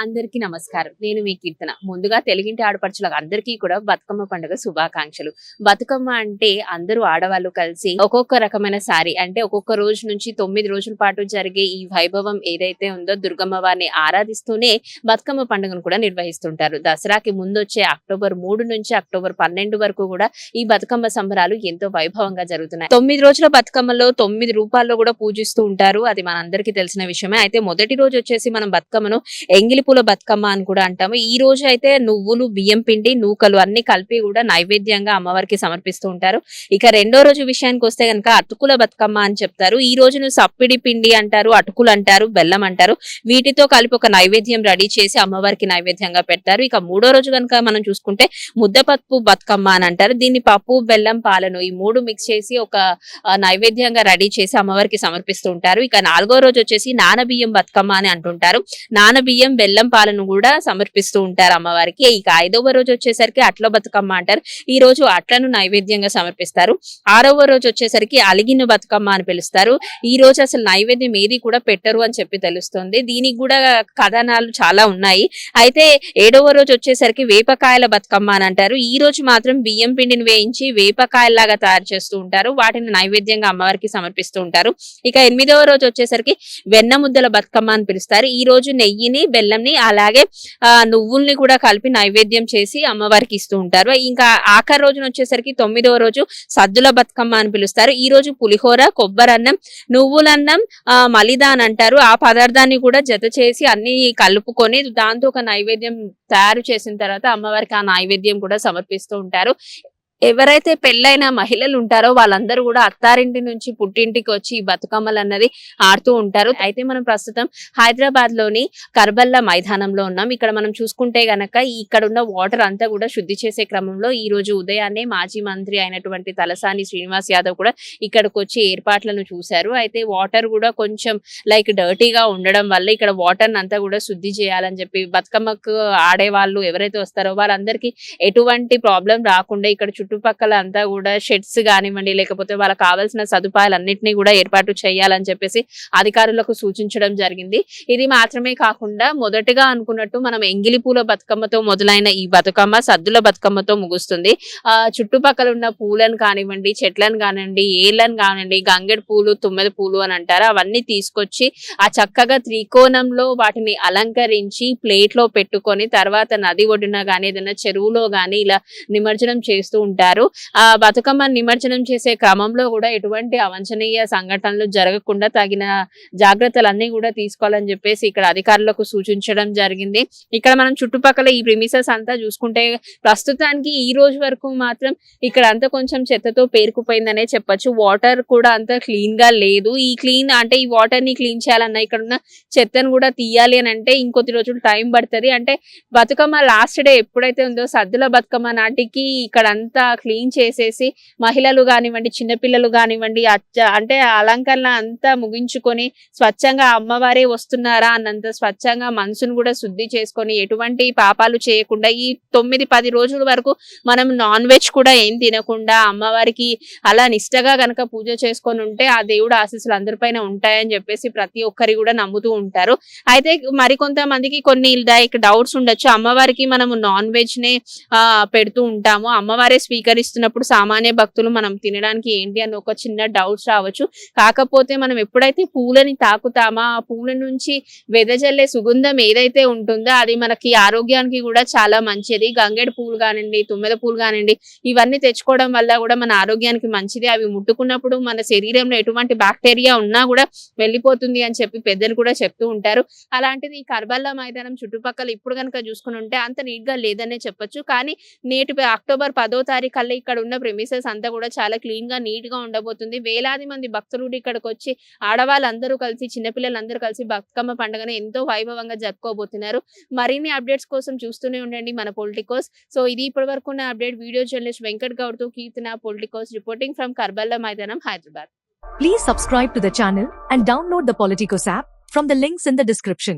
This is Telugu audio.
అందరికీ నమస్కారం. నేను మీ కీర్తన. ముందుగా తెలుగింటి ఆడపడుచులకు అందరికీ కూడా బతుకమ్మ పండుగ శుభాకాంక్షలు. బతుకమ్మ అంటే అందరూ ఆడవాళ్ళు కలిసి ఒక్కొక్క రకమైన సారీ అంటే ఒక్కొక్క రోజు నుంచి 9 రోజుల పాటు జరిగే ఈ వైభవం ఏదైతే ఉందో దుర్గమ్మ వారిని ఆరాధిస్తూనే బతుకమ్మ పండుగను కూడా నిర్వహిస్తుంటారు. దసరాకి ముందొచ్చే అక్టోబర్ 3 నుంచి అక్టోబర్ 12 వరకు కూడా ఈ బతుకమ్మ సంబరాలు ఎంతో వైభవంగా జరుగుతున్నాయి. 9 రోజుల బతుకమ్మలో 9 రూపాల్లో కూడా పూజిస్తూ ఉంటారు. అది మనందరికీ తెలిసిన విషయమే. అయితే మొదటి రోజు వచ్చేసి మనం బతుకమ్మను ఎంగిలి పూల బతుకమ్మ అని కూడా అంటాము. ఈ రోజు అయితే నువ్వులు, బియ్యం పిండి, నూకలు అన్ని కలిపి కూడా నైవేద్యంగా అమ్మవారికి సమర్పిస్తూ ఉంటారు. ఇక రెండో రోజు విషయానికి వస్తే గనక అటుకుల బతుకమ్మ అని చెప్తారు. ఈ రోజును సప్పిడి పిండి అంటారు, అటుకులు అంటారు, బెల్లం అంటారు. వీటితో కలిపి ఒక నైవేద్యం రెడీ చేసి అమ్మవారికి నైవేద్యంగా పెడతారు. ఇక మూడో రోజు కనుక మనం చూసుకుంటే ముద్దపప్పు బతుకమ్మ అని అంటారు. దీన్ని పప్పు, బెల్లం, పాలను ఈ మూడు మిక్స్ చేసి ఒక నైవేద్యంగా రెడీ చేసి అమ్మవారికి సమర్పిస్తూ ఉంటారు. ఇక నాలుగో రోజు వచ్చేసి నానబియ్యం బతుకమ్మ అని అంటుంటారు. నానబియ్యం, బెల్లం, పాలను కూడా సమర్పిస్తూ ఉంటారు అమ్మవారికి. ఇక ఐదవ రోజు వచ్చేసరికి అట్ల బతుకమ్మ అంటారు. ఈ రోజు అట్లను నైవేద్యంగా సమర్పిస్తారు. ఆరవ రోజు వచ్చేసరికి అలిగిన బతుకమ్మ అని పిలుస్తారు. ఈ రోజు అసలు నైవేద్యం ఏది కూడా పెట్టరు అని చెప్పి తెలుస్తుంది. దీనికి కూడా కథనాలు చాలా ఉన్నాయి. అయితే ఏడవ రోజు వచ్చేసరికి వేపకాయల బతుకమ్మ అని అంటారు. ఈ రోజు మాత్రం బియ్యం పిండిని వేయించి వేపకాయలాగా తయారు చేస్తూ ఉంటారు. వాటిని నైవేద్యంగా అమ్మవారికి సమర్పిస్తూ ఉంటారు. ఇక ఎనిమిదవ రోజు వచ్చేసరికి వెన్న ముద్దల బతుకమ్మ అని పిలుస్తారు. ఈ రోజు నెయ్యిని, బెల్లంని అలాగే నువ్వుల్ని కూడా కలిపి నైవేద్యం చేసి అమ్మవారికి ఇస్తూ ఉంటారు. ఇంకా ఆఖరి రోజున వచ్చేసరికి 9వ రోజు సద్దుల బతుకమ్మ అని పిలుస్తారు. ఈ రోజు పులిహోర, కొబ్బరన్నం, నువ్వులన్నం, మలిదా అని అంటారు. ఆ పదార్థాన్ని కూడా జత చేసి అన్ని కలుపుకొని దాంతో ఒక నైవేద్యం తయారు చేసిన తర్వాత అమ్మవారికి ఆ నైవేద్యం కూడా సమర్పిస్తూ ఉంటారు. ఎవరైతే పెళ్ళైన మహిళలు ఉంటారో వాళ్ళందరూ కూడా అత్తారింటి నుంచి పుట్టింటికి వచ్చి ఈ బతుకమ్మలు అన్నది ఆడుతూ ఉంటారు. అయితే మనం ప్రస్తుతం హైదరాబాద్ లోని కర్బల్లా మైదానంలో ఉన్నాం. ఇక్కడ మనం చూసుకుంటే గనక ఇక్కడ ఉన్న వాటర్ అంతా కూడా శుద్ధి చేసే క్రమంలో ఈ రోజు ఉదయాన్నే మాజీ మంత్రి అయినటువంటి తలసాని శ్రీనివాస్ యాదవ్ కూడా ఇక్కడికి వచ్చి ఏర్పాట్లను చూశారు. అయితే వాటర్ కూడా కొంచెం లైక్ డర్టీగా ఉండడం వల్ల ఇక్కడ వాటర్ అంతా కూడా శుద్ధి చేయాలని చెప్పి బతుకమ్మకు ఆడే వాళ్ళు ఎవరైతే వస్తారో వాళ్ళందరికీ ఎటువంటి ప్రాబ్లం రాకుండా ఇక్కడ చుట్టుపక్కల అంతా కూడా షెడ్స్ కానివ్వండి, లేకపోతే వాళ్ళకి కావాల్సిన సదుపాయాలన్నింటినీ కూడా ఏర్పాటు చేయాలని చెప్పేసి అధికారులకు సూచించడం జరిగింది. ఇది మాత్రమే కాకుండా మొదటగా అనుకున్నట్టు మనం ఎంగిలి పూల బతుకమ్మతో మొదలైన ఈ బతుకమ్మ సద్దుల బతుకమ్మతో ముగుస్తుంది. చుట్టుపక్కల ఉన్న పూలను కానివ్వండి, చెట్లను కానివ్వండి, ఏళ్ళను కానివ్వండి, గంగెడు పూలు, తుమ్మెద పూలు అని అంటారు, అవన్నీ తీసుకొచ్చి ఆ చక్కగా త్రికోణంలో వాటిని అలంకరించి ప్లేట్ లో పెట్టుకొని తర్వాత నది ఒడ్డున గానీ ఏదైనా చెరువులో గానీ ఇలా నిమజ్జనం చేస్తూ ఉంటారు. ఆ బతుకమ్మ నిమజ్జనం చేసే క్రమంలో కూడా ఎటువంటి అవాంఛనీయ సంఘటనలు జరగకుండా తగిన జాగ్రత్తలన్నీ కూడా తీసుకోవాలని చెప్పేసి ఇక్కడ అధికారులకు సూచించడం జరిగింది. ఇక్కడ మనం చుట్టుపక్కల ఈ ప్రిమిసెస్ అంతా చూసుకుంటే ప్రస్తుతానికి ఈ రోజు వరకు మాత్రం ఇక్కడ అంతా కొంచెం చెత్తతో పేరుకుపోయిందనే చెప్పొచ్చు. వాటర్ కూడా అంత క్లీన్ గా లేదు. ఈ క్లీన్ అంటే ఈ వాటర్ ని క్లీన్ చేయాలన్నా ఇక్కడ ఉన్న చెత్తను కూడా తీయాలి అని అంటే ఇంకొద్ది రోజులు టైం పడుతుంది. అంటే బతుకమ్మ లాస్ట్ డే ఎప్పుడైతే ఉందో సద్దుల బతుకమ్మ నాటికి ఇక్కడ అంతా క్లీన్ చేసేసి మహిళలు కానివ్వండి, చిన్నపిల్లలు కానివ్వండి అంటే అలంకరణ అంతా ముగించుకొని స్వచ్ఛంగా అమ్మవారే వస్తున్నారా అన్నంత స్వచ్ఛంగా మనసును కూడా శుద్ధి చేసుకొని ఎటువంటి పాపాలు చేయకుండా ఈ 9-10 రోజుల వరకు మనం నాన్ వెజ్ కూడా ఏం తినకుండా అమ్మవారికి అలా నిష్టగా గనక పూజ చేసుకొని ఉంటే ఆ దేవుడు ఆశీస్సులు అందరిపైన ఉంటాయని చెప్పేసి ప్రతి ఒక్కరి కూడా నమ్ముతూ ఉంటారు. అయితే మరికొంతమందికి కొన్ని డౌట్స్ ఉండొచ్చు. అమ్మవారికి మనము నాన్ వెజ్ నే పెడుతూ ఉంటాము, అమ్మవారే స్వీకరిస్తున్నప్పుడు సామాన్య భక్తులు మనం తినడానికి ఏంటి అని ఒక చిన్న డౌట్స్ రావచ్చు. కాకపోతే మనం ఎప్పుడైతే పూలని తాకుతామో ఆ పూల నుంచి వెదజల్లే సుగంధం ఏదైతే ఉంటుందో అది మనకి ఆరోగ్యానికి కూడా చాలా మంచిది. గంగెడు పూలు కానివ్వండి, తుమ్మెద పూలు కానివ్వండి, ఇవన్నీ తెచ్చుకోవడం వల్ల కూడా మన ఆరోగ్యానికి మంచిది. అవి ముట్టుకున్నప్పుడు మన శరీరంలో ఎటువంటి బ్యాక్టీరియా ఉన్నా కూడా వెళ్ళిపోతుంది అని చెప్పి పెద్దలు కూడా చెప్తూ ఉంటారు. అలాంటిది ఈ కర్బల్లా మైదానం చుట్టుపక్కల ఇప్పుడు కనుక చూసుకుని ఉంటే అంత నీట్ గా లేదనే చెప్పొచ్చు. కానీ నేటి అక్టోబర్ 10వ తారీఖు కల్లా ఇక్కడ ఉన్న ప్రెమిసెస్ అంతా కూడా చాలా క్లీన్ గా నీట్ గా ఉండబోతుంది. వేలాది మంది భక్తులు ఇక్కడికి వచ్చి ఆడవాళ్ళందరూ కలిసి, చిన్నపిల్లలందరూ కలిసి బతుకమ్మ పండుగను ఎంతో వైభవంగా జరుపుకోబోతున్నారు. మరిన్ని అప్డేట్స్ కోసం చూస్తూనే ఉండండి మన పొలిటికోస్. సో ఇది ఇప్పటి వరకు ఉన్న update. Video journalist Venkat Goud తో కీర్తన, పొలిటికోస్ రిపోర్టింగ్ ఫ్రమ్ కర్బల్లా మైదానం, Hyderabad. Please subscribe to the channel and download the Politicos app from the links in the description.